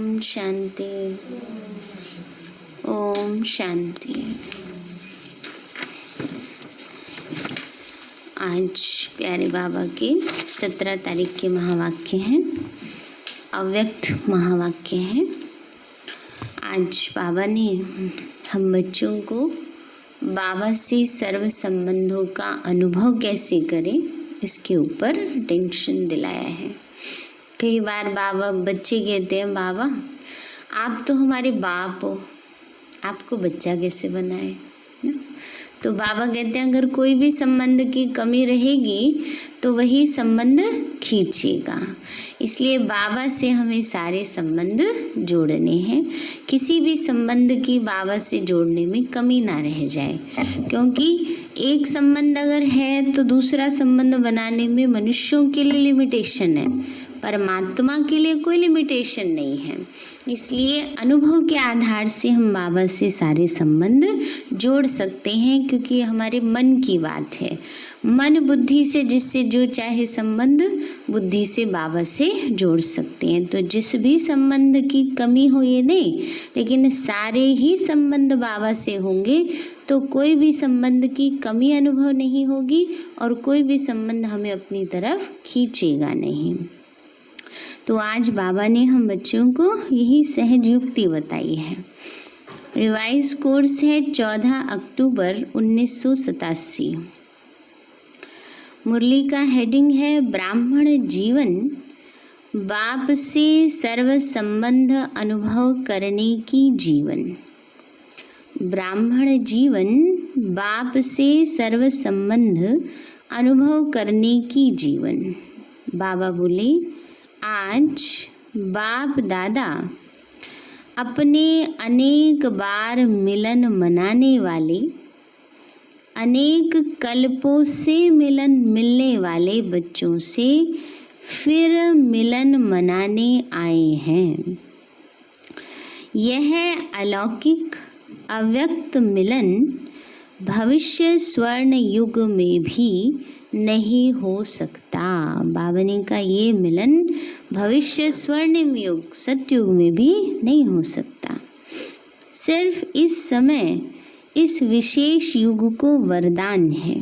ओम शांति। ओम शांति। आज प्यारे बाबा के 17 तारीख के महावाक्य हैं, अव्यक्त महावाक्य हैं। आज बाबा ने हम बच्चों को बाबा से सर्व संबंधों का अनुभव कैसे करें इसके ऊपर टेंशन दिलाया है। कई बार बच्चे कहते हैं, बाबा आप तो हमारे बाप हो, आपको बच्चा कैसे बनाए ना? तो बाबा कहते हैं अगर कोई भी संबंध की कमी रहेगी तो वही संबंध खींचेगा। इसलिए बाबा से हमें सारे संबंध जोड़ने हैं। किसी भी संबंध की बाबा से जोड़ने में कमी ना रह जाए, क्योंकि एक संबंध अगर है तो दूसरा संबंध बनाने में मनुष्यों के लिए लिमिटेशन है, परमात्मा के लिए कोई लिमिटेशन नहीं है। इसलिए अनुभव के आधार से हम बाबा से सारे संबंध जोड़ सकते हैं, क्योंकि हमारे मन की बात है। मन बुद्धि से जिससे जो चाहे संबंध बुद्धि से बाबा से जोड़ सकते हैं। तो जिस भी संबंध की कमी हो ये नहीं, लेकिन सारे ही संबंध बाबा से होंगे तो कोई भी संबंध की कमी अनुभव नहीं होगी और कोई भी संबंध हमें अपनी तरफ खींचेगा नहीं। तो आज बाबा ने हम बच्चों को यही सहज युक्ति बताई है। रिवाइज कोर्स है 14 अक्टूबर 1987। मुरली का हेडिंग है ब्राह्मण जीवन, बाप से सर्व संबंध अनुभव करने की जीवन। ब्राह्मण जीवन, बाप से सर्व संबंध अनुभव करने की जीवन। बाबा बोले, आज बाप दादा अपने अनेक बार मिलन मनाने वाले, अनेक कल्पों से मिलने वाले बच्चों से फिर मिलन मनाने आए हैं। यह अलौकिक अव्यक्त मिलन भविष्य स्वर्ण युग में भी नहीं हो सकता। बाबा ने कहा ये मिलन भविष्य स्वर्णिम युग सतयुग में भी नहीं हो सकता। सिर्फ इस समय इस विशेष युग को वरदान है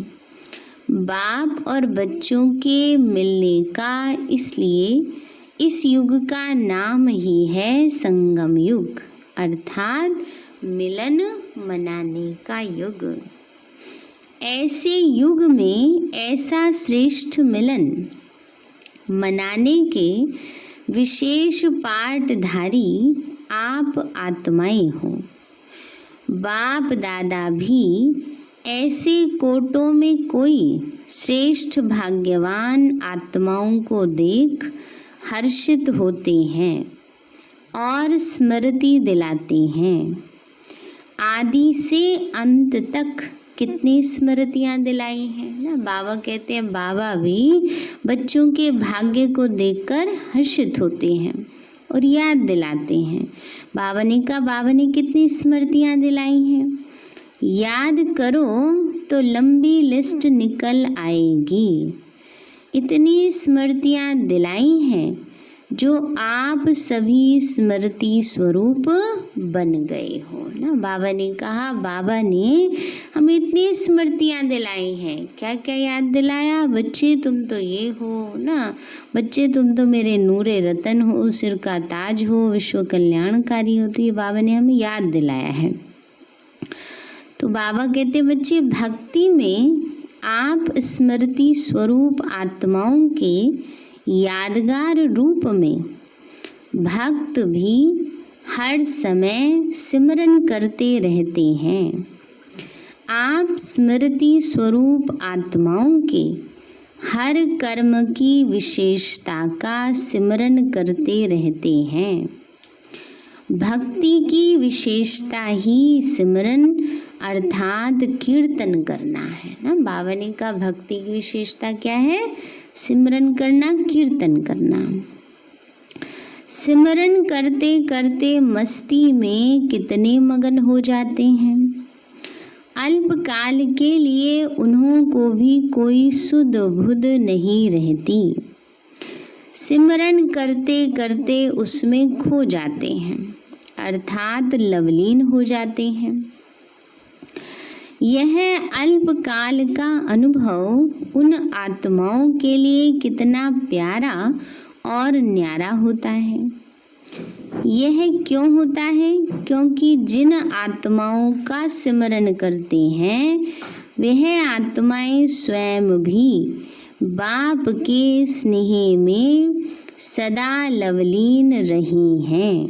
बाप और बच्चों के मिलने का। इसलिए इस युग का नाम ही है संगम युग, अर्थात मिलन मनाने का युग। ऐसे युग में ऐसा श्रेष्ठ मिलन मनाने के विशेष पाठधारी आप आत्माएं हो। बाप दादा भी ऐसे कोटों में कोई श्रेष्ठ भाग्यवान आत्माओं को देख हर्षित होते हैं और स्मृति दिलाते हैं। आदि से अंत तक कितनी स्मृतियाँ दिलाई हैं ना। बाबा कहते हैं बाबा भी बच्चों के भाग्य को देखकर हर्षित होते हैं और याद दिलाते हैं। बाबा ने कहा बाबा ने कितनी स्मृतियाँ दिलाई हैं, याद करो तो लंबी लिस्ट निकल आएगी। इतनी स्मृतियाँ दिलाई हैं जो आप सभी स्मृति स्वरूप बन गए हो ना। बाबा ने कहा बाबा ने हमें इतनी स्मृतियाँ दिलाई हैं। क्या क्या याद दिलाया? बच्चे तुम तो ये हो ना, बच्चे तुम तो मेरे नूरे रतन हो, सिर का ताज हो, विश्व कल्याणकारी हो। तो ये बाबा ने हमें याद दिलाया है। तो बाबा कहते बच्चे भक्ति में आप स्मृति स्वरूप आत्माओं के यादगार रूप में भक्त भी हर समय सिमरन करते रहते हैं। आप स्मृति स्वरूप आत्माओं के हर कर्म की विशेषता का सिमरन करते रहते हैं। भक्ति की विशेषता ही सिमरन अर्थात कीर्तन करना है ना। बाबा ने कहा भक्ति की विशेषता क्या है? सिमरन करना, कीर्तन करना। सिमरन करते करते मस्ती में कितने मगन हो जाते हैं। अल्प काल के लिए उन्हों को भी कोई सुध बुध नहीं रहती। सिमरन करते करते उसमें खो जाते हैं, अर्थात लवलीन हो जाते हैं। यह अल्पकाल का अनुभव उन आत्माओं के लिए कितना प्यारा और न्यारा होता है। यह क्यों होता है? क्योंकि जिन आत्माओं का सिमरन करते हैं वह आत्माएं स्वयं भी बाप के स्नेह में सदा लवलीन रही हैं,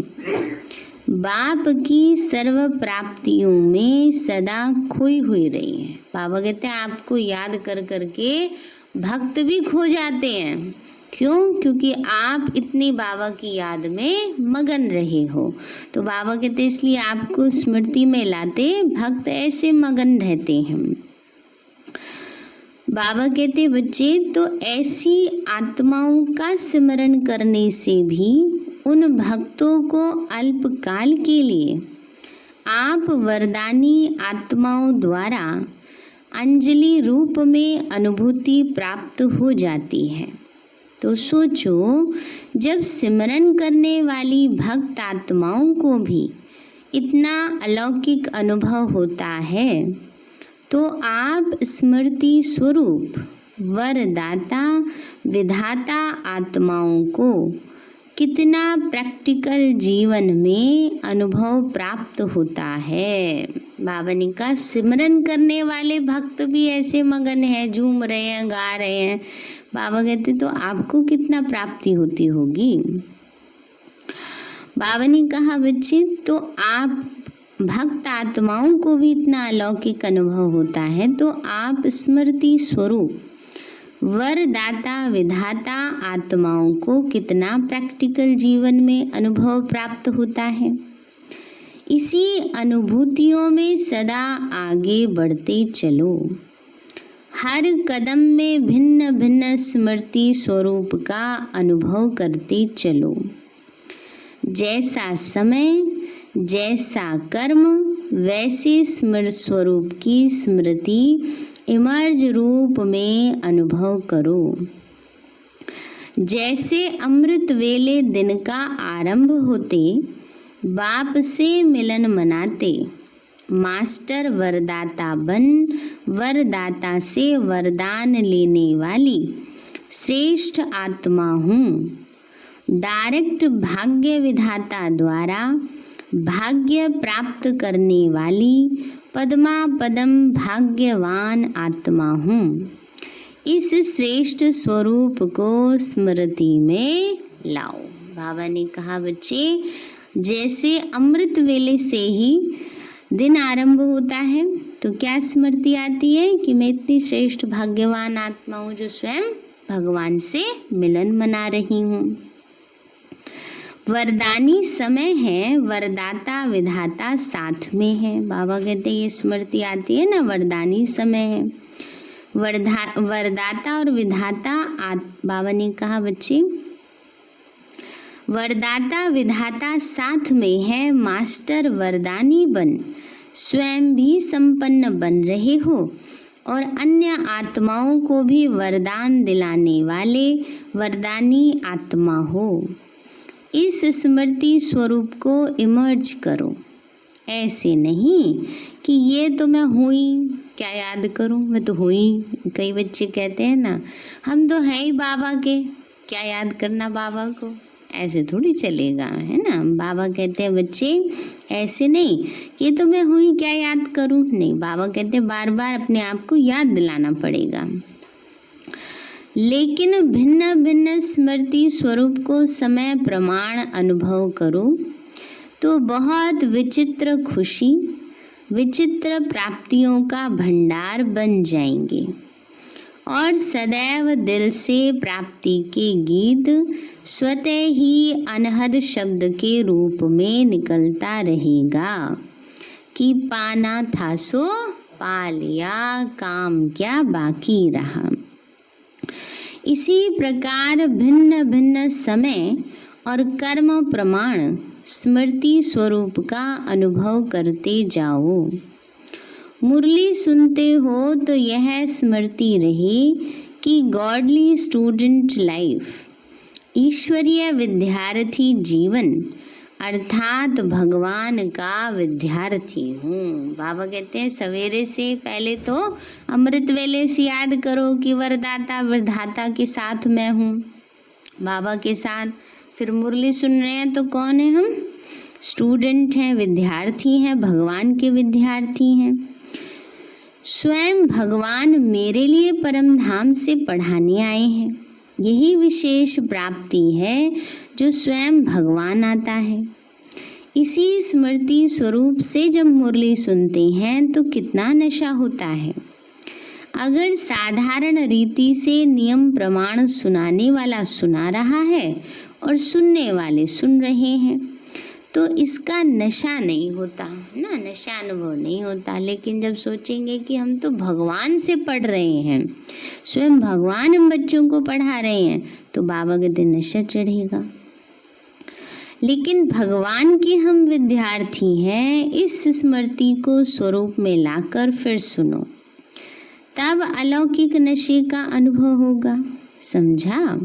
बाप की सर्व प्राप्तियों में सदा खोई हुई रही है। बाबा कहते हैं आपको याद कर करके भक्त भी खो जाते हैं। क्यों? क्योंकि आप इतनी बाबा की याद में मगन रहे हो। तो बाबा कहते हैं इसलिए आपको स्मृति में लाते भक्त ऐसे मगन रहते हैं। बाबा कहते बच्चे तो ऐसी आत्माओं का स्मरण करने से भी उन भक्तों को अल्पकाल के लिए आप वरदानी आत्माओं द्वारा अंजलि रूप में अनुभूति प्राप्त हो जाती है। तो सोचो, जब सिमरन करने वाली भक्त आत्माओं को भी इतना अलौकिक अनुभव होता है तो आप स्मृति स्वरूप वरदाता विधाता आत्माओं को कितना प्रैक्टिकल जीवन में अनुभव प्राप्त होता है। बाबा ने कहा सिमरन करने वाले भक्त भी ऐसे मगन हैं, झूम रहे हैं, गा रहे हैं। बाबा कहते तो आपको कितना प्राप्ति होती होगी। बाबा ने कहा बच्चे तो आप भक्त आत्माओं को भी इतना अलौकिक अनुभव होता है तो आप स्मृति स्वरूप वरदाता विधाता आत्माओं को कितना प्रैक्टिकल जीवन में अनुभव प्राप्त होता है। इसी अनुभूतियों में सदा आगे बढ़ते चलो। हर कदम में भिन्न भिन्न स्मृति स्वरूप का अनुभव करते चलो। जैसा समय जैसा कर्म वैसे स्मृति स्वरूप की स्मृति इमर्ज रूप में अनुभव करो। जैसे अमृत वेले दिन का आरंभ होते बाप से मिलन मनाते मास्टर वरदाता बन वरदाता से वरदान लेने वाली श्रेष्ठ आत्मा हूँ। डायरेक्ट भाग्य विधाता द्वारा भाग्य प्राप्त करने वाली पद्मा पदम भाग्यवान आत्मा हूँ। इस श्रेष्ठ स्वरूप को स्मृति में लाओ। बाबा ने कहा बच्चे जैसे अमृत वेले से ही दिन आरंभ होता है तो क्या स्मृति आती है कि मैं इतनी श्रेष्ठ भाग्यवान आत्मा हूँ जो स्वयं भगवान से मिलन मना रही हूँ। वरदानी समय है, वरदाता विधाता साथ में है। बाबा कहते ये स्मृति आती है ना, वरदानी समय है, वरदाता और विधाता बाबा ने कहा बच्चे वरदाता विधाता साथ में है। मास्टर वरदानी बन स्वयं भी संपन्न बन रहे हो और अन्य आत्माओं को भी वरदान दिलाने वाले वरदानी आत्मा हो। इस स्मृति स्वरूप को इमर्ज करो। ऐसे नहीं कि ये तो मैं हुई, क्या याद करूं, मैं तो हुई। कई बच्चे कहते हैं ना हम तो है ही बाबा के, क्या याद करना बाबा को। ऐसे थोड़ी चलेगा, है ना। बाबा कहते हैं बच्चे ऐसे नहीं कि तो मैं हुई, क्या याद करूं। नहीं, बाबा कहते हैं बार बार अपने आप को याद दिलाना पड़ेगा। लेकिन भिन्न भिन्न स्मृति स्वरूप को समय प्रमाण अनुभव करो तो बहुत विचित्र खुशी विचित्र प्राप्तियों का भंडार बन जाएंगे और सदैव दिल से प्राप्ति के गीत स्वतः ही अनहद शब्द के रूप में निकलता रहेगा कि पाना था सो पा लिया, काम क्या बाकी रहा। इसी प्रकार भिन्न भिन्न समय और कर्म प्रमाण स्मृति स्वरूप का अनुभव करते जाओ। मुरली सुनते हो तो यह स्मृति रहे कि गॉडली स्टूडेंट लाइफ ईश्वरीय विद्यार्थी जीवन अर्थात भगवान का विद्यार्थी हूँ। बाबा कहते हैं सवेरे से पहले तो अमृत वेले से याद करो कि वरदाता विधाता के साथ मैं हूँ, बाबा के साथ। फिर मुरली सुन रहे हैं तो कौन है हम? स्टूडेंट हैं, विद्यार्थी हैं, भगवान के विद्यार्थी हैं। स्वयं भगवान मेरे लिए परम धाम से पढ़ाने आए हैं। यही विशेष प्राप्ति है जो स्वयं भगवान आता है। इसी स्मृति स्वरूप से जब मुरली सुनते हैं तो कितना नशा होता है। अगर साधारण रीति से नियम प्रमाण सुनाने वाला सुना रहा है और सुनने वाले सुन रहे हैं तो इसका नशा नहीं होता ना, नशा अनुभव नहीं होता। लेकिन जब सोचेंगे कि हम तो भगवान से पढ़ रहे हैं, स्वयं भगवान हम बच्चों को पढ़ा रहे हैं, तो बाबा के दिन नशा चढ़ेगा। लेकिन भगवान के हम विद्यार्थी हैं, इस स्मृति को स्वरूप में लाकर फिर सुनो, तब अलौकिक नशे का अनुभव होगा। समझा?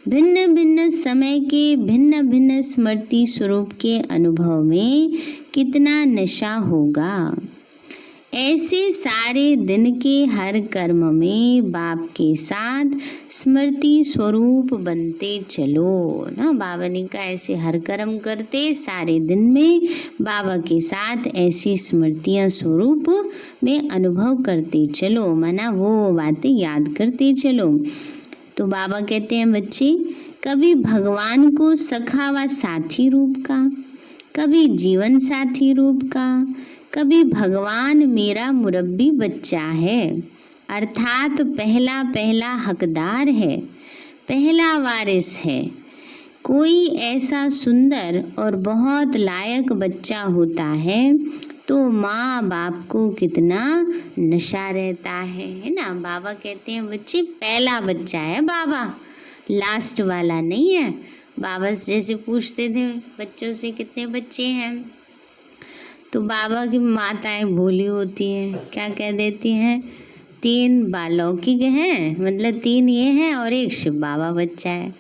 भिन्न भिन्न समय के भिन्न भिन्न स्मृति स्वरूप के अनुभव में कितना नशा होगा। ऐसे सारे दिन के हर कर्म में बाप के साथ स्मृति स्वरूप बनते चलो ना। बाबा ने कहा ऐसे हर कर्म करते सारे दिन में बाबा के साथ ऐसी स्मृतियाँ स्वरूप में अनुभव करते चलो, माना वो बातें याद करते चलो। तो बाबा कहते हैं बच्चे, कभी भगवान को सखा व साथी रूप का, कभी जीवन साथी रूप का, कभी भगवान मेरा मुरब्बी बच्चा है, अर्थात पहला पहला हकदार है, पहला वारिस है। कोई ऐसा सुंदर और बहुत लायक बच्चा होता है तो माँ बाप को कितना नशा रहता है ना। बाबा कहते हैं बच्चे पहला बच्चा है बाबा, लास्ट वाला नहीं है। बाबा जैसे पूछते थे बच्चों से कितने बच्चे हैं, तो बाबा की माताएं भोली होती हैं, क्या कह देती हैं, 3 बालौकिक हैं, मतलब 3 ये हैं और 1 शिव बाबा बच्चा है।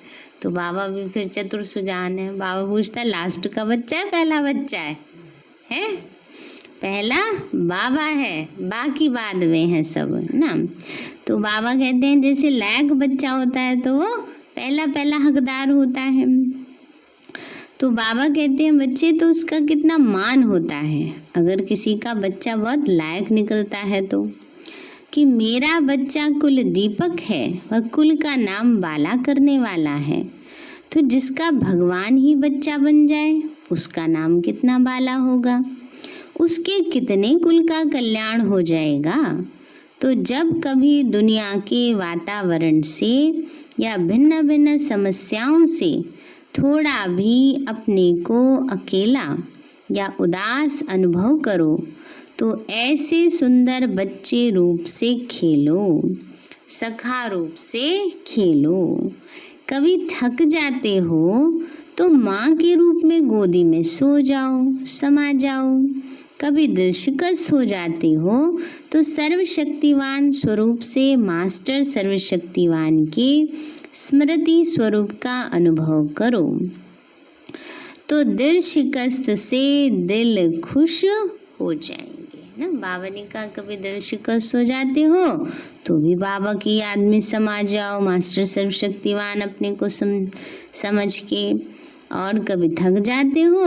तो बाबा भी फिर चतुर सुजान है। बाबा पूछता लास्ट का बच्चा है पहला बच्चा है? पहला बाबा है, बाकी बाद में है सब ना। तो बाबा कहते हैं जैसे लायक बच्चा होता है तो वो पहला पहला हकदार होता है। तो बाबा कहते हैं बच्चे तो उसका कितना मान होता है अगर किसी का बच्चा बहुत लायक निकलता है तो, कि मेरा बच्चा कुल दीपक है, वह कुल का नाम बाला करने वाला है। तो जिसका भगवान ही बच्चा बन जाए उसका नाम कितना बाला होगा, उसके कितने कुल का कल्याण हो जाएगा। तो जब कभी दुनिया के वातावरण से या भिन्न भिन्न समस्याओं से थोड़ा भी अपने को अकेला या उदास अनुभव करो तो ऐसे सुंदर बच्चे रूप से खेलो, सखा रूप से खेलो। कभी थक जाते हो तो माँ के रूप में गोदी में सो जाओ, समा जाओ। कभी दिल शिकस्त हो जाते हो तो सर्वशक्तिवान स्वरूप से मास्टर सर्वशक्तिवान के स्मृति स्वरूप का अनुभव करो। तो दिल शिकस्त से दिल खुश हो जाएंगे ना। बाबा ने कहा कभी दिल शिकस्त हो जाते हो तो भी बाबा की याद में समा जाओ, मास्टर सर्वशक्तिवान अपने को समझ के। और कभी थक जाते हो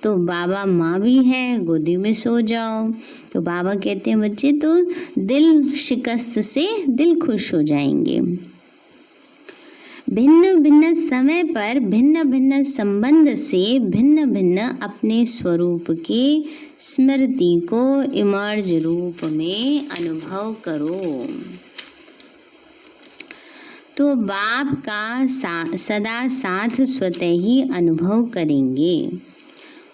तो बाबा माँ भी है, गोदी में सो जाओ। तो बाबा कहते हैं बच्चे तो दिल शिकस्त से दिल खुश हो जाएंगे। भिन्न भिन्न समय पर भिन्न भिन्न संबंध से भिन्न भिन्न अपने स्वरूप के स्मृति को इमर्ज रूप में अनुभव करो। तो बाप का सदा साथ स्वतः ही अनुभव करेंगे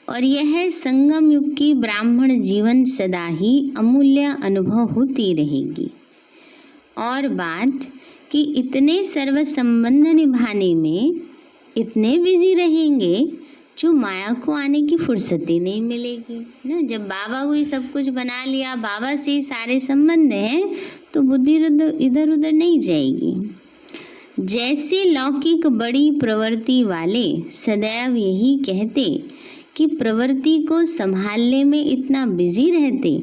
और यह संगम युग की ब्राह्मण जीवन सदा ही अमूल्य अनुभव होती रहेगी। और बात कि इतने सर्व संबंध निभाने में इतने बिजी रहेंगे जो माया को आने की फुर्सत ही नहीं मिलेगी ना। जब बाबा को ही सब कुछ बना लिया, बाबा से ही सारे संबंध हैं, तो बुद्धि इधर उधर नहीं जाएगी। जैसे लौकिक बड़ी प्रवृत्ति वाले सदैव यही कहते कि प्रवृत्ति को संभालने में इतना बिजी रहते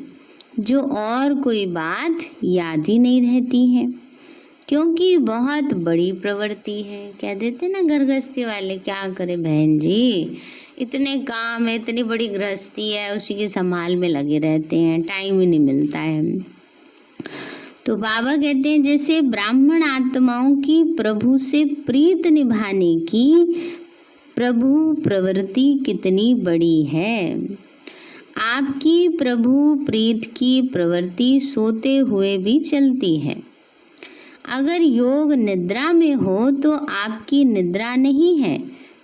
जो और कोई बात याद ही नहीं रहती है, क्योंकि बहुत बड़ी प्रवृत्ति है। कह देते ना घर गृहस्थी वाले, क्या करे बहन जी, इतने काम है, इतनी बड़ी गृहस्थी है, उसी के संभाल में लगे रहते हैं, टाइम ही नहीं मिलता है। तो बाबा कहते हैं जैसे ब्राह्मण आत्माओं की प्रभु से प्रीत निभाने की प्रभु प्रवृत्ति कितनी बड़ी है। आपकी प्रभु प्रीत की प्रवृत्ति सोते हुए भी चलती है। अगर योग निद्रा में हो तो आपकी निद्रा नहीं है,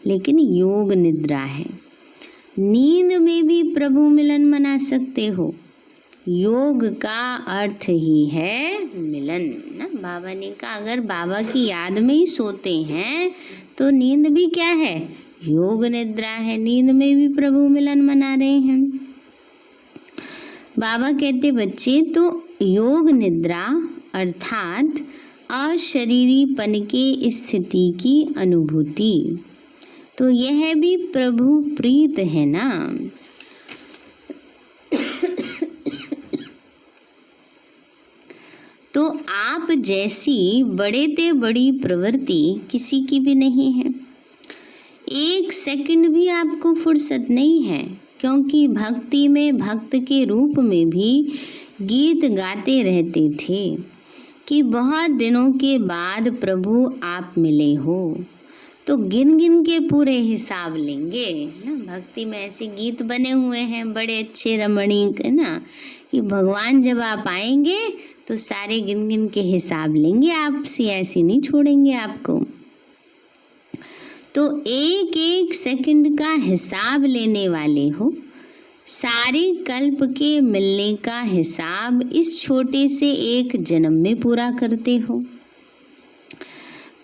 लेकिन योग निद्रा है। नींद में भी प्रभु मिलन मना सकते हो। योग का अर्थ ही है मिलन ना। बाबा ने कहा अगर बाबा की याद में ही सोते हैं तो नींद भी क्या है, योग निद्रा है। नींद में भी प्रभु मिलन मना रहे हैं। बाबा कहते बच्चे तो योग निद्रा अर्थात अशरीरीपन के स्थिति की अनुभूति, तो यह भी प्रभु प्रीत है ना। तो आप जैसी बड़े ते बड़ी प्रवृत्ति किसी की भी नहीं है। एक सेकंड भी आपको फुर्सत नहीं है, क्योंकि भक्ति में भक्त के रूप में भी गीत गाते रहते थे कि बहुत दिनों के बाद प्रभु आप मिले हो, तो गिन गिन के पूरे हिसाब लेंगे ना। भक्ति में ऐसे गीत बने हुए हैं बड़े अच्छे रमणीक है ना, कि भगवान जब आप आएंगे तो सारे गिन गिन के हिसाब लेंगे आपसे, ऐसे नहीं छोड़ेंगे आपको। तो एक एक सेकंड का हिसाब लेने वाले हो, सारे कल्प के मिलने का हिसाब इस छोटे से एक जन्म में पूरा करते हो।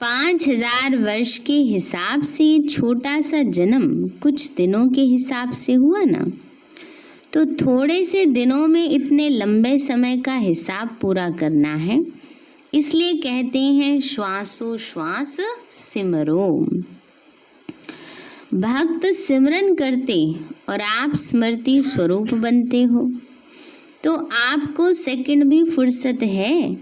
5000 वर्ष के हिसाब से छोटा सा जन्म कुछ दिनों के हिसाब से हुआ ना, तो थोड़े से दिनों में इतने लंबे समय का हिसाब पूरा करना है। इसलिए कहते हैं श्वासो श्वास सिमरो। भक्त सिमरन करते और आप स्मृति स्वरूप बनते हो, तो आपको सेकंड भी फुर्सत है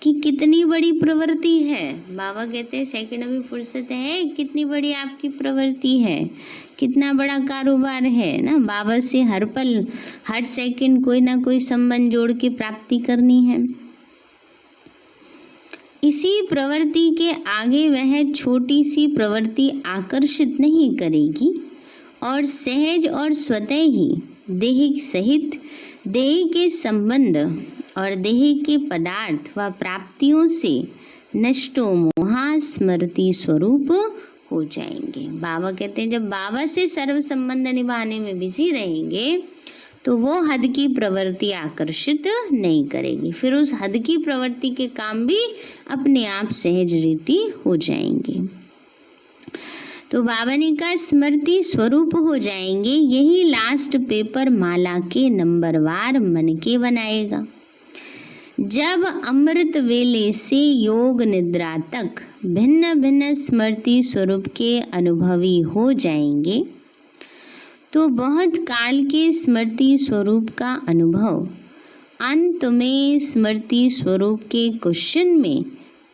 कि कितनी बड़ी प्रवृत्ति है। बाबा कहते हैं सेकंड भी फुर्सत है, कितनी बड़ी आपकी प्रवृत्ति है, कितना बड़ा कारोबार है ना। बाबा से हर पल हर सेकंड कोई ना कोई संबंध जोड़ के प्राप्ति करनी है। इसी प्रवृत्ति के आगे वह छोटी सी प्रवृत्ति आकर्षित नहीं करेगी और सहज और स्वतः ही देह सहित देह के संबंध और देह के पदार्थ व प्राप्तियों से नष्टो मोहा स्मृति स्वरूप हो जाएंगे। बाबा कहते हैं जब बाबा से सर्व संबंध निभाने में बिजी रहेंगे तो वो हद की प्रवृत्ति आकर्षित नहीं करेगी, फिर उस हद की प्रवृत्ति के काम भी अपने आप सहज रीति हो जाएंगे। तो बाबा ने कहा स्मृति स्वरूप हो जाएंगे, यही लास्ट पेपर माला के नंबरवार मन के बनाएगा। जब अमृत वेले से योग निद्रा तक भिन्न भिन्न स्मृति स्वरूप के अनुभवी हो जाएंगे, तो बहुत काल के स्मृति स्वरूप का अनुभव अंत में स्मृति स्वरूप के क्वेश्चन में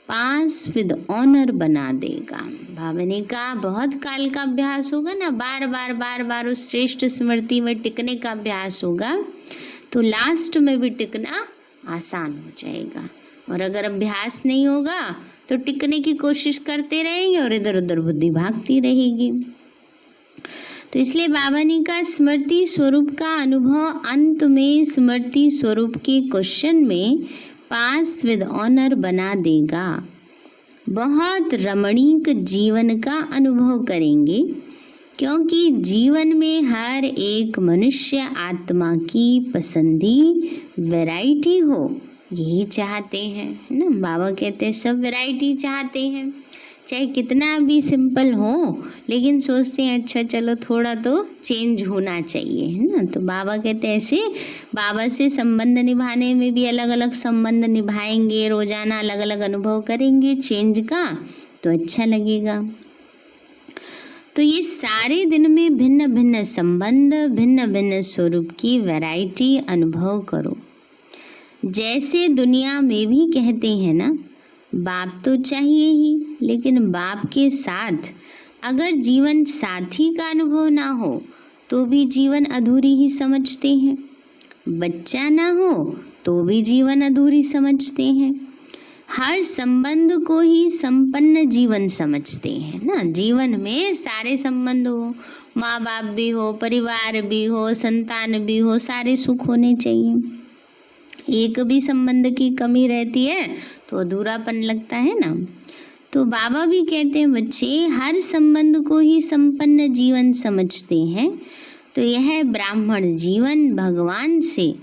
पास विद ऑनर बना देगा। बाबा ने कहा बहुत काल का अभ्यास होगा ना, बार बार उस श्रेष्ठ स्मृति में टिकने का अभ्यास होगा, तो लास्ट में भी टिकना आसान हो जाएगा। और अगर अभ्यास नहीं होगा तो टिकने की कोशिश करते रहेंगे और इधर उधर बुद्धि भागती रहेगी। तो इसलिए बाबा ने कहा स्मृति स्वरूप का अनुभव अंत में स्मृति स्वरूप के क्वेश्चन में पास विद ऑनर बना देगा। बहुत रमणीक जीवन का अनुभव करेंगे, क्योंकि जीवन में हर एक मनुष्य आत्मा की पसंदी वैरायटी हो, यही चाहते हैं ना। बाबा कहते हैं सब वैरायटी चाहते हैं, चाहे कितना भी सिंपल हो, लेकिन सोचते हैं अच्छा चलो थोड़ा तो चेंज होना चाहिए है ना। तो बाबा कहते हैं ऐसे बाबा से संबंध निभाने में भी अलग अलग संबंध निभाएंगे, रोजाना अलग अलग अनुभव करेंगे चेंज का, तो अच्छा लगेगा। तो ये सारे दिन में भिन्न भिन्न संबंध, भिन्न भिन्न स्वरूप की वैरायटी अनुभव करो। जैसे दुनिया में भी कहते हैं ना, बाप तो चाहिए ही, लेकिन बाप के साथ अगर जीवन साथी का अनुभव ना हो तो भी जीवन अधूरी ही समझते हैं। बच्चा ना हो तो भी जीवन अधूरी समझते हैं। हर संबंध को ही संपन्न जीवन समझते हैं ना। जीवन में सारे संबंध हो, माँ बाप भी हो, परिवार भी हो, संतान भी हो, सारे सुख होने चाहिए। एक भी संबंध की कमी रहती है तो अधूरापन लगता है ना। तो बाबा भी कहते हैं बच्चे हर संबंध को ही संपन्न जीवन समझते हैं। तो यह ब्राह्मण जीवन भगवान से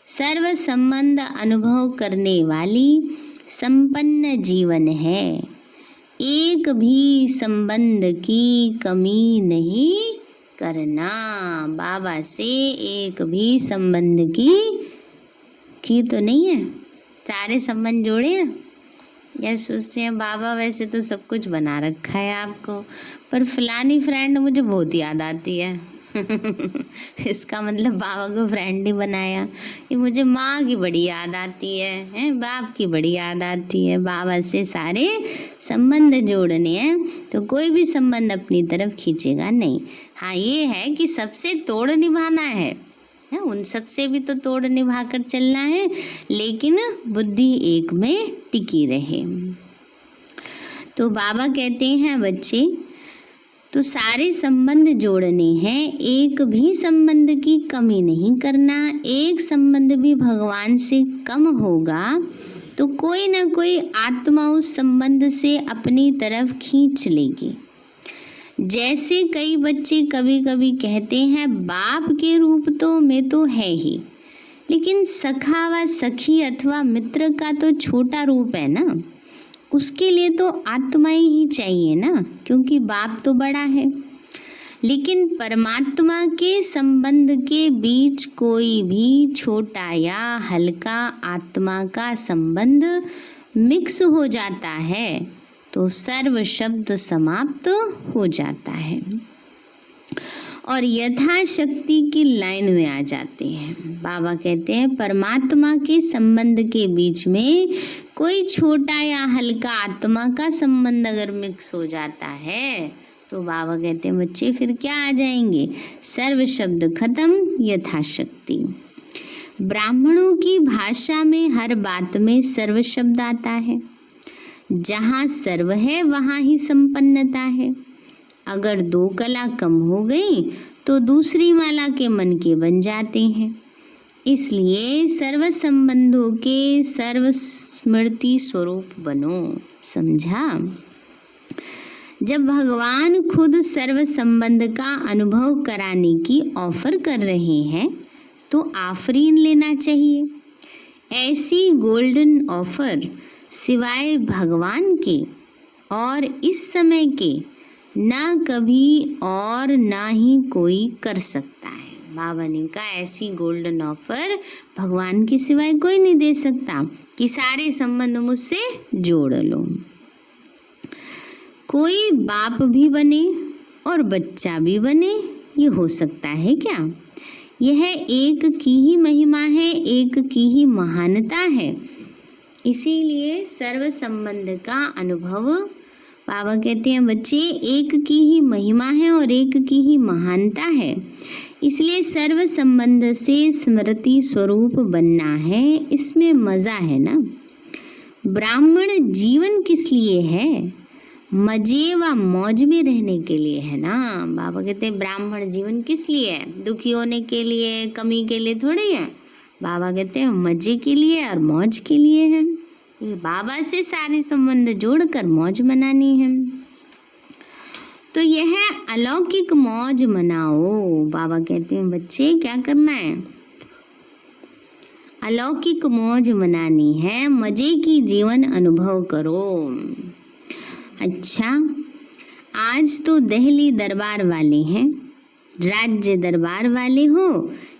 सर्व संबंध अनुभव करने वाली संपन्न जीवन है। एक भी संबंध की कमी नहीं करना। बाबा से एक भी संबंध की तो नहीं है। सारे संबंध जोड़े हैं। या सोचते हैं बाबा वैसे तो सब कुछ बना रखा है आपको, पर फलानी फ्रेंड मुझे बहुत याद आती है। इसका मतलब बाबा को फ्रेंड ही बनाया। ये मुझे माँ की बड़ी याद आती है, बाप की बड़ी याद आती है। बाबा से सारे संबंध जोड़ने हैं तो कोई भी संबंध अपनी तरफ खींचेगा नहीं। हाँ, ये है कि सबसे तोड़ निभाना है, उन सबसे भी तो तोड़ निभा कर चलना है, लेकिन बुद्धि एक में टिकी रहे। तो बाबा कहते हैं बच्चे तो सारे संबंध जोड़ने हैं, एक भी संबंध की कमी नहीं करना। एक संबंध भी भगवान से कम होगा तो कोई ना कोई आत्मा उस संबंध से अपनी तरफ खींच लेगी। जैसे कई बच्चे कभी कभी कहते हैं बाप के रूप तो में तो है ही, लेकिन सखा व सखी अथवा मित्र का तो छोटा रूप है ना, उसके लिए तो आत्माएं ही चाहिए ना, क्योंकि बाप तो बड़ा है। लेकिन परमात्मा के संबंध के बीच कोई भी छोटा या हल्का आत्मा का संबंध मिक्स हो जाता है तो सर्व शब्द समाप्त हो जाता है और यथाशक्ति की लाइन में आ जाते हैं। बाबा कहते हैं परमात्मा के संबंध के बीच में कोई छोटा या हल्का आत्मा का संबंध अगर मिक्स हो जाता है तो बाबा कहते हैं बच्चे फिर क्या आ जाएंगे, सर्व शब्द खत्म, यथाशक्ति। ब्राह्मणों की भाषा में हर बात में सर्व शब्द आता है। जहाँ सर्व है वहाँ ही संपन्नता है। अगर दो कला कम हो गई तो दूसरी माला के मन के बन जाते हैं। इसलिए सर्व संबंधों के सर्व स्मृति स्वरूप बनो। समझा? जब भगवान खुद सर्व संबंध का अनुभव कराने की ऑफर कर रहे हैं तो आफरीन लेना चाहिए। ऐसी गोल्डन ऑफर सिवाय भगवान के और इस समय के ना कभी और ना ही कोई कर सकता है। बाबा ने कहा ऐसी गोल्डन ऑफर भगवान के सिवाय कोई नहीं दे सकता कि सारे संबंध मुझसे जोड़ लो। कोई बाप भी बने और बच्चा भी बने, ये हो सकता है क्या? यह एक की ही महिमा है, एक की ही महानता है। इसीलिए सर्व संबंध का अनुभव, बाबा कहते हैं बच्चे एक की ही महिमा है और एक की ही महानता है। इसलिए सर्व संबंध से स्मृति स्वरूप बनना है, इसमें मजा है ना। ब्राह्मण जीवन किस लिए है? मजे व मौज में रहने के लिए है ना। बाबा कहते हैं ब्राह्मण जीवन किस लिए है? दुखी होने के लिए, कमी के लिए थोड़ी है। बाबा कहते हैं मजे के लिए और मौज के लिए है। बाबा से सारे संबंध जोड़कर मौज मनानी है। तो यह अलौकिक मौज मनाओ। बाबा कहते हैं बच्चे क्या करना है? अलौकिक मौज मनानी है, मजे की जीवन अनुभव करो। अच्छा, आज तो दिल्ली दरबार वाले हैं, राज्य दरबार वाले हो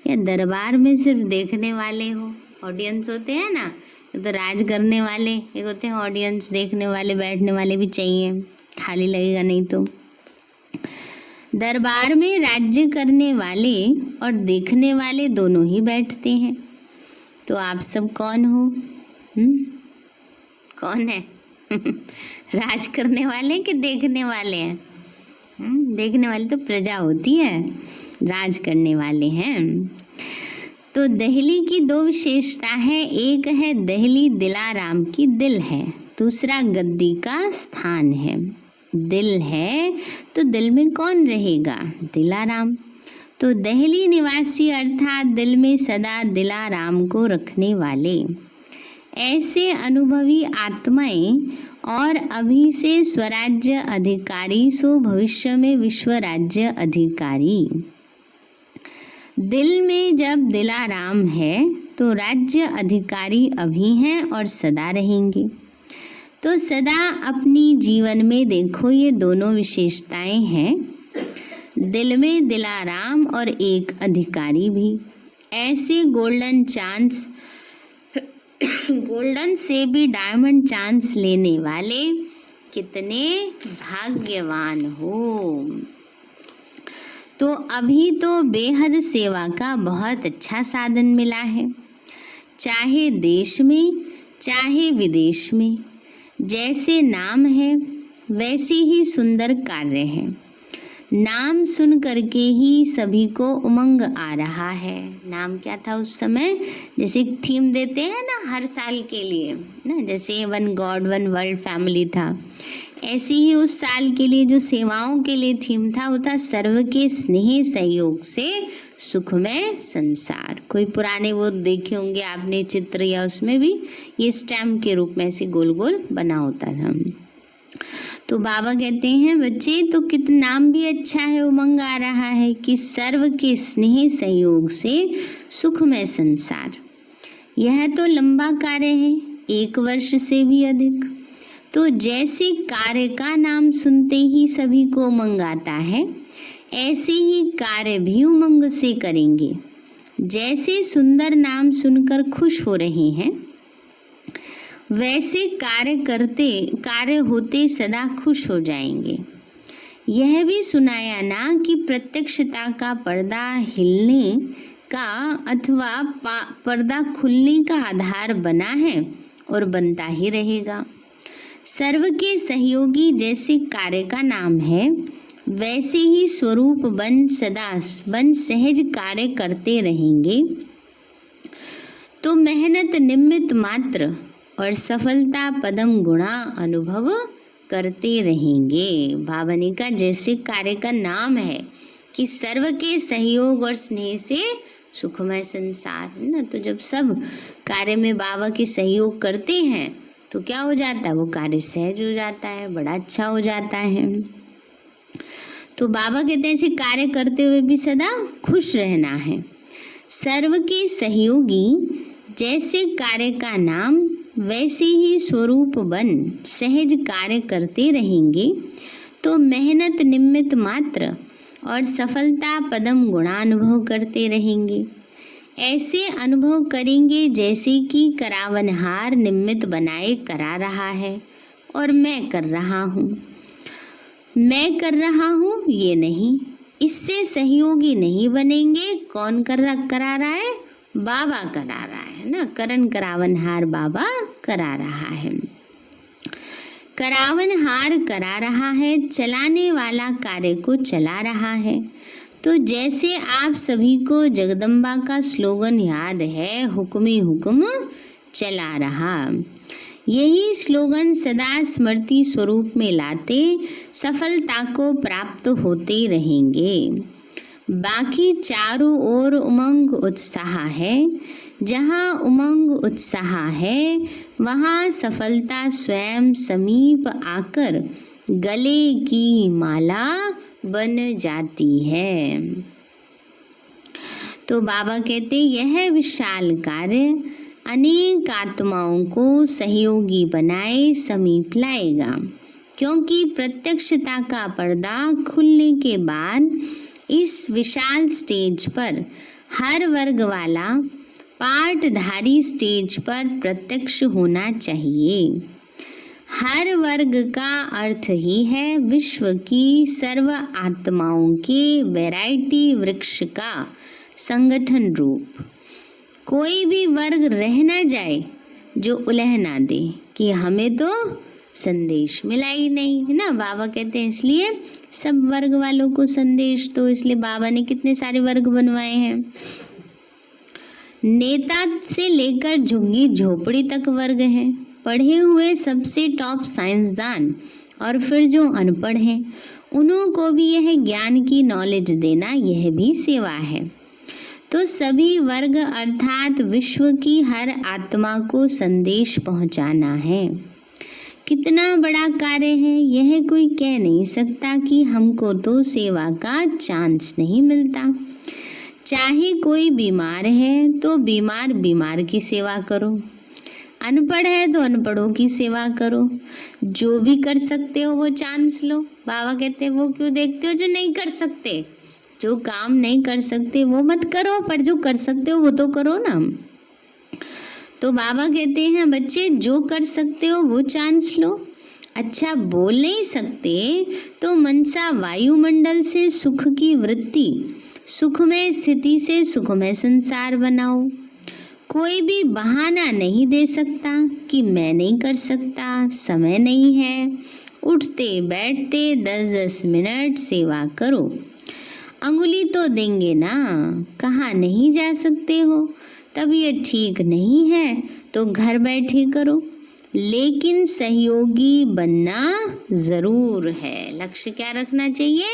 या दरबार में सिर्फ देखने वाले हो, ऑडियंस होते हैं ना, तो राज करने वाले एक होते हैं ऑडियंस, देखने वाले बैठने वाले भी चाहिए, खाली लगेगा नहीं तो। दरबार में राज्य करने वाले और देखने वाले दोनों ही बैठते हैं। तो आप सब कौन हो? कौन है? राज करने वाले कि देखने वाले हैं? देखने वाले तो प्रजा होती है, राज करने वाले हैं। तो दहली की दो विशेषता है, एक है दहली दिलाराम की दिल है, दूसरा गद्दी का स्थान है। दिल है तो दिल में कौन रहेगा? दिलाराम। तो दहली निवासी अर्थात दिल में सदा दिलाराम को रखने वाले, ऐसे अनुभवी आत्माएं और अभी से स्वराज्य अधिकारी सो भविष्य में विश्व राज्य अधिकारी। दिल में जब दिलाराम है तो राज्य अधिकारी अभी हैं और सदा रहेंगे। तो सदा अपनी जीवन में देखो ये दोनों विशेषताएं हैं, दिल में दिलाराम और एक अधिकारी भी। ऐसे गोल्डन चांस, गोल्डन से भी डायमंड चांस लेने वाले कितने भाग्यवान हो। तो अभी तो बेहद सेवा का बहुत अच्छा साधन मिला है, चाहे देश में चाहे विदेश में। जैसे नाम है वैसे ही सुंदर कार्य है। नाम सुन करके ही सभी को उमंग आ रहा है। नाम क्या था उस समय? जैसे थीम देते हैं ना हर साल के लिए ना, जैसे one God one world family था, ऐसे ही उस साल के लिए जो सेवाओं के लिए थीम था वो था सर्व के स्नेह सहयोग से सुखमय संसार। कोई पुराने वो देखे होंगे आपने चित्र, या उसमें भी ये स्टैम्प के रूप में ऐसे गोल गोल बना होता था। तो बाबा कहते हैं बच्चे तो कितना नाम भी अच्छा है, उमंग आ रहा है कि सर्व के स्नेह सहयोग से सुखमय संसार। यह तो लंबा कार्य है, 1 वर्ष से भी अधिक। तो जैसे कार्य का नाम सुनते ही सभी को उमंग आता है, ऐसे ही कार्य भी उमंग से करेंगे। जैसे सुंदर नाम सुनकर खुश हो रहे हैं, वैसे कार्य होते सदा खुश हो जाएंगे। यह भी सुनाया ना कि प्रत्यक्षता का पर्दा हिलने का अथवा पर्दा खुलने का आधार बना है और बनता ही रहेगा। सर्व के सहयोगी जैसे कार्य का नाम है, वैसे ही स्वरूप बन सहज कार्य करते रहेंगे। तो मेहनत निमित्त मात्र और सफलता पदम गुणा अनुभव करते रहेंगे। बाबा ने कहा जैसे कार्य का नाम है कि सर्व के सहयोग और स्नेह से सुखमय संसार है ना, तो जब सब कार्य में बाबा के सहयोग करते हैं तो क्या हो जाता है? वो कार्य सहज हो जाता है, बड़ा अच्छा हो जाता है। तो बाबा कहते हैं ऐसे कार्य करते हुए भी सदा खुश रहना है। सर्व के सहयोगी जैसे कार्य का नाम, वैसे ही स्वरूप बन सहज कार्य करते रहेंगे। तो मेहनत निमित्त मात्र और सफलता पदम गुणानुभव करते रहेंगे। ऐसे अनुभव करेंगे जैसे कि करावनहार निमित्त बनाए करा रहा है और मैं कर रहा हूँ। मैं कर रहा हूँ ये नहीं, इससे सहयोगी नहीं बनेंगे। कौन करा रहा है? बाबा करा रहा है ना, करन करावनहार बाबा करा रहा है। करावनहार करा रहा है, चलाने वाला कार्य को चला रहा है। तो जैसे आप सभी को जगदम्बा का स्लोगन याद है, हुक्मे हुक्म चला रहा। यही स्लोगन सदा स्मृति स्वरूप में लाते सफलता को प्राप्त होते रहेंगे। बाकी चारों ओर उमंग उत्साह है। जहाँ उमंग उत्साह है वहाँ सफलता स्वयं समीप आकर गले की माला बन जाती है। तो बाबा कहते यह विशाल कार्य अनेक आत्माओं को सहयोगी बनाए समीप लाएगा, क्योंकि प्रत्यक्षता का पर्दा खुलने के बाद इस विशाल स्टेज पर हर वर्ग वाला पाठधारी स्टेज पर प्रत्यक्ष होना चाहिए। हर वर्ग का अर्थ ही है विश्व की सर्व आत्माओं के वैरायटी वृक्ष का संगठन रूप। कोई भी वर्ग रह ना जाए जो उलह ना दे कि हमें तो संदेश मिला ही नहीं, है ना। बाबा कहते हैं इसलिए सब वर्ग वालों को संदेश दो, इसलिए बाबा ने कितने सारे वर्ग बनवाए हैं। नेता से लेकर झुग्गी झोपड़ी तक वर्ग हैं। पढ़े हुए सबसे टॉप साइंसदान और फिर जो अनपढ़ हैं उन्हों को भी यह ज्ञान की नॉलेज देना यह भी सेवा है। तो सभी वर्ग अर्थात विश्व की हर आत्मा को संदेश पहुंचाना है। कितना बड़ा कार्य है यह कोई कह नहीं सकता कि हमको तो सेवा का चांस नहीं मिलता। चाहे कोई बीमार है तो बीमार की सेवा करो, अनपढ़ है तो अनपढ़ों की सेवा करो। जो भी कर सकते हो वो चांस लो। बाबा कहते हैं वो क्यों देखते हो जो नहीं कर सकते। जो काम नहीं कर सकते वो मत करो, पर जो कर सकते हो वो तो करो ना। तो बाबा कहते हैं बच्चे जो कर सकते हो वो चांस लो। अच्छा बोल नहीं सकते तो मनसा वायुमंडल से सुख की वृत्ति, सुखमय स्थिति से सुखमय संसार बनाओ। कोई भी बहाना नहीं दे सकता कि मैं नहीं कर सकता, समय नहीं है। उठते बैठते 10-10 मिनट सेवा करो। अंगुली तो देंगे ना, कहाँ नहीं जा सकते हो, तब ये ठीक नहीं है तो घर बैठे करो, लेकिन सहयोगी बनना ज़रूर है। लक्ष्य क्या रखना चाहिए?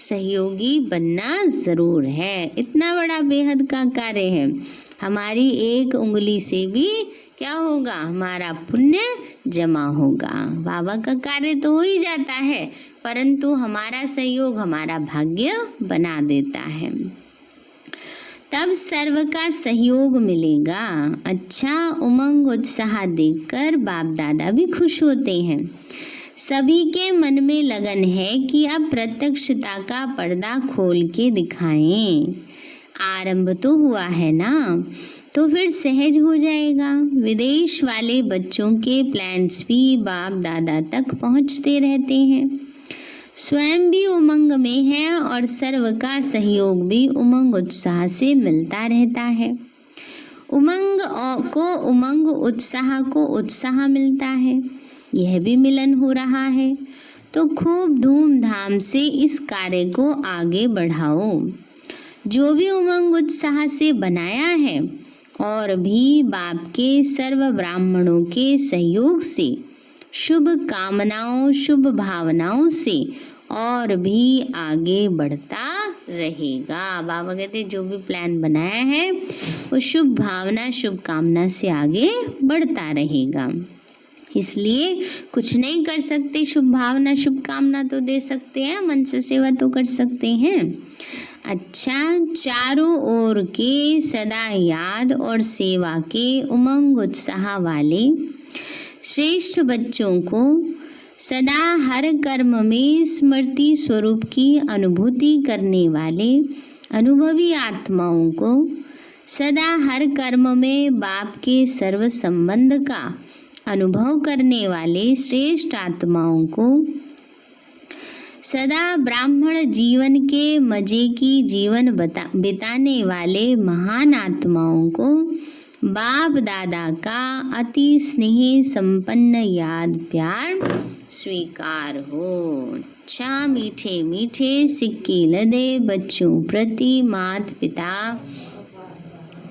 सहयोगी बनना ज़रूर है। इतना बड़ा बेहद का कार्य है। हमारी एक उंगली से भी क्या होगा? हमारा पुण्य जमा होगा। बाबा का कार्य तो हो ही जाता है, परंतु हमारा सहयोग हमारा भाग्य बना देता है। तब सर्व का सहयोग मिलेगा। अच्छा उमंग उत्साह देखकर बाप दादा भी खुश होते हैं। सभी के मन में लगन है कि अब प्रत्यक्षता का पर्दा खोल के दिखाएं। आरंभ तो हुआ है ना, तो फिर सहज हो जाएगा। विदेश वाले बच्चों के प्लान्स भी बाप दादा तक पहुंचते रहते हैं। स्वयं भी उमंग में है और सर्व का सहयोग भी उमंग उत्साह से मिलता रहता है। उमंग को उमंग, उत्साह को उत्साह मिलता है। यह भी मिलन हो रहा है, तो खूब धूमधाम से इस कार्य को आगे बढ़ाओ। जो भी उमंग उत्साह से बनाया है और भी बाप के सर्व ब्राह्मणों के सहयोग से, शुभ कामनाओं शुभ भावनाओं से और भी आगे बढ़ता रहेगा। बाबा कहते जो भी प्लान बनाया है वो शुभ भावना शुभ कामना से आगे बढ़ता रहेगा। इसलिए कुछ नहीं कर सकते, शुभ भावना शुभ कामना तो दे सकते हैं, मन से सेवा तो कर सकते हैं। अच्छा, चारों ओर के सदा याद और सेवा के उमंग उत्साह वाले श्रेष्ठ बच्चों को सदा हर कर्म में स्मृति स्वरूप की अनुभूति करने वाले अनुभवी आत्माओं को, सदा हर कर्म में बाप के सर्व संबंध का अनुभव करने वाले श्रेष्ठ आत्माओं को, सदा ब्राह्मण जीवन के मजे की जीवन बिताने वाले महान आत्माओं को बाप दादा का अति स्नेह संपन्न याद प्यार स्वीकार हो। अच्छा, मीठे मीठे सिक्के लदे बच्चों प्रति माता पिता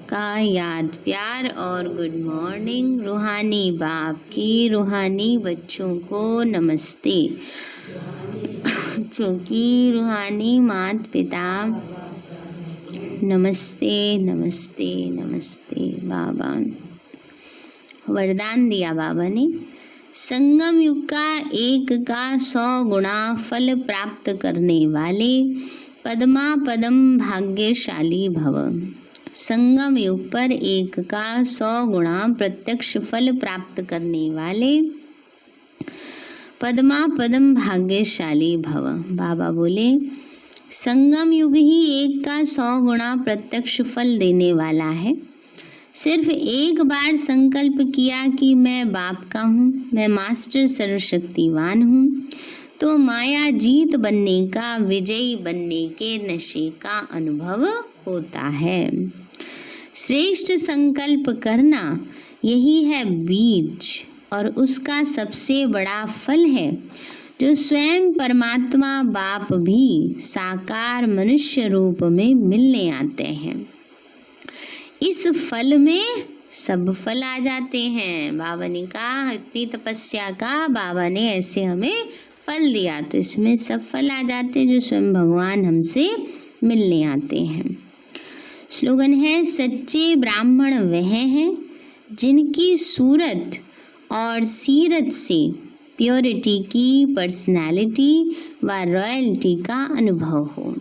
का याद प्यार और गुड मॉर्निंग। रूहानी बाप की रूहानी बच्चों को नमस्ते। क्योंकि रूहानी माता पिता नमस्ते नमस्ते नमस्ते। बाबा वरदान दिया बाबा ने, संगम युग का 1 का 100 गुणा फल प्राप्त करने वाले पद्मा पदम भाग्यशाली भव। संगम युग पर 1 का 100 गुणा प्रत्यक्ष फल प्राप्त करने वाले पद्मा पदम भाग्यशाली भव। बाबा बोले संगम युग ही 1 का 100 गुणा प्रत्यक्ष फल देने वाला है। सिर्फ एक बार संकल्प किया कि मैं बाप का हूँ, मैं मास्टर सर्वशक्तिवान हूँ, तो माया जीत बनने का, विजयी बनने के नशे का अनुभव होता है। श्रेष्ठ संकल्प करना यही है बीज, और उसका सबसे बड़ा फल है जो स्वयं परमात्मा बाप भी साकार मनुष्य रूप में मिलने आते हैं। इस फल में सब फल आ जाते हैं। बाबा ने कहा इतनी तपस्या का बाबा ने ऐसे हमें फल दिया, तो इसमें सब फल आ जाते हैं जो स्वयं भगवान हमसे मिलने आते हैं। स्लोगन है, सच्चे ब्राह्मण वह हैं जिनकी सूरत और सीरत से प्योरिटी की, पर्सनालिटी व रॉयल्टी का अनुभव हो।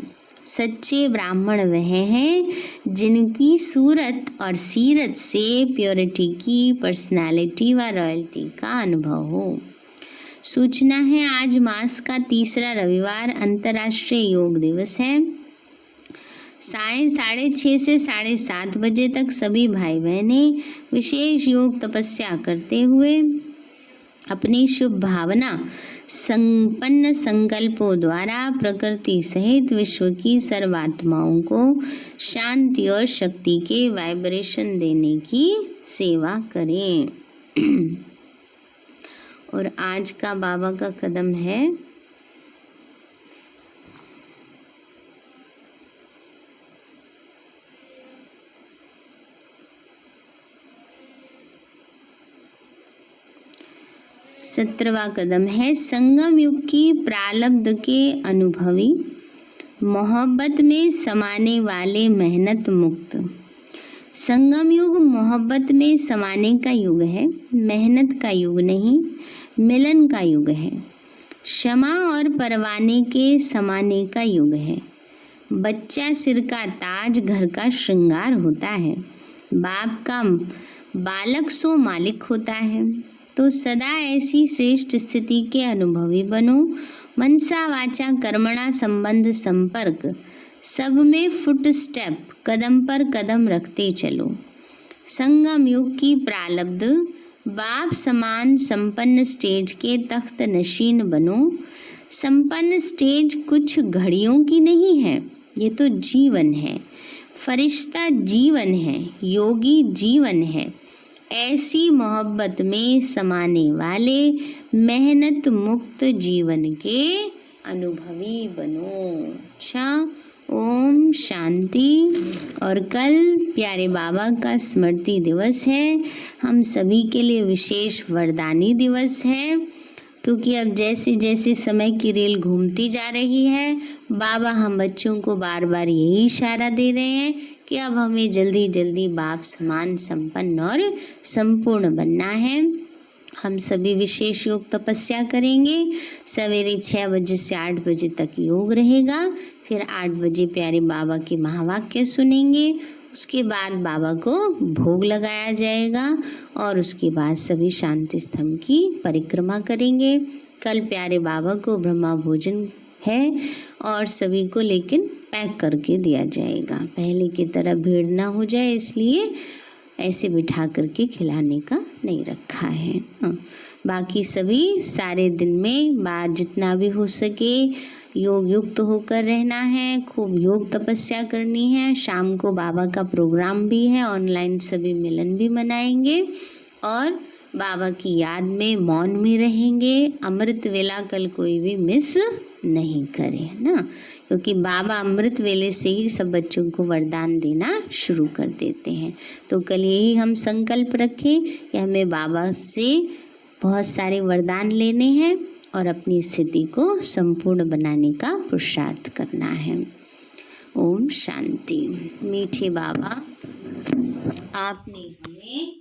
सच्चे ब्राह्मण वह हैं जिनकी सूरत और सीरत से प्योरिटी की, पर्सनालिटी व रॉयल्टी का अनुभव हो। सूचना है, आज मास का तीसरा रविवार अंतर्राष्ट्रीय योग दिवस है। सायं 6:30 से 7:30 बजे तक सभी भाई बहनें विशेष योग तपस्या करते हुए अपनी शुभ भावना संपन्न संकल्पों द्वारा प्रकृति सहित विश्व की सर्वात्माओं को शांति और शक्ति के वाइब्रेशन देने की सेवा करें। और आज का बाबा का कदम है, सत्रहवां कदम है, संगम युग की प्रारब्ध के अनुभवी, मोहब्बत में समाने वाले, मेहनत मुक्त। संगम युग मोहब्बत में समाने का युग है, मेहनत का युग नहीं, मिलन का युग है। क्षमा और परवाने के समाने का युग है। बच्चा सिर का ताज, घर का श्रृंगार होता है। बाप का बालक सो मालिक होता है। तो सदा ऐसी श्रेष्ठ स्थिति के अनुभवी बनो। मनसा वाचा कर्मणा संबंध संपर्क सब में फुट स्टेप, कदम पर कदम रखते चलो। संगम युग की प्रारब्ध, बाप समान संपन्न स्टेज के तख्त नशीन बनो। संपन्न स्टेज कुछ घड़ियों की नहीं है, ये तो जीवन है। फरिश्ता जीवन है, योगी जीवन है। ऐसी मोहब्बत में समाने वाले मेहनत मुक्त जीवन के अनुभवी बनो। अच्छा, ओम शांति। और कल प्यारे बाबा का स्मृति दिवस है। हम सभी के लिए विशेष वरदानी दिवस है, क्योंकि अब जैसे जैसे समय की रेल घूमती जा रही है, बाबा हम बच्चों को बार बार यही इशारा दे रहे हैं कि अब हमें जल्दी जल्दी बाप समान संपन्न और संपूर्ण बनना है। हम सभी विशेष योग तपस्या करेंगे। सवेरे 6 बजे से 8 बजे तक योग रहेगा। फिर 8 बजे प्यारे बाबा के महावाक्य सुनेंगे। उसके बाद बाबा को भोग लगाया जाएगा और उसके बाद सभी शांति स्तंभ की परिक्रमा करेंगे। कल प्यारे बाबा को ब्रह्मा भोजन है और सभी को लेकिन पैक करके दिया जाएगा। पहले की तरह भीड़ ना हो जाए, इसलिए ऐसे बिठा करके खिलाने का नहीं रखा है। बाकी सभी सारे दिन में बार जितना भी हो सके योग युक्त होकर रहना है। खूब योग तपस्या करनी है। शाम को बाबा का प्रोग्राम भी है, ऑनलाइन सभी मिलन भी मनाएंगे और बाबा की याद में मौन में रहेंगे। अमृत वेला कल कोई भी मिस नहीं करे, है ना, क्योंकि बाबा अमृत वेले से ही सब बच्चों को वरदान देना शुरू कर देते हैं। तो कल यही हम संकल्प रखें कि हमें बाबा से बहुत सारे वरदान लेने हैं और अपनी स्थिति को संपूर्ण बनाने का पुरुषार्थ करना है। ओम शांति। मीठे बाबा, आपने हमें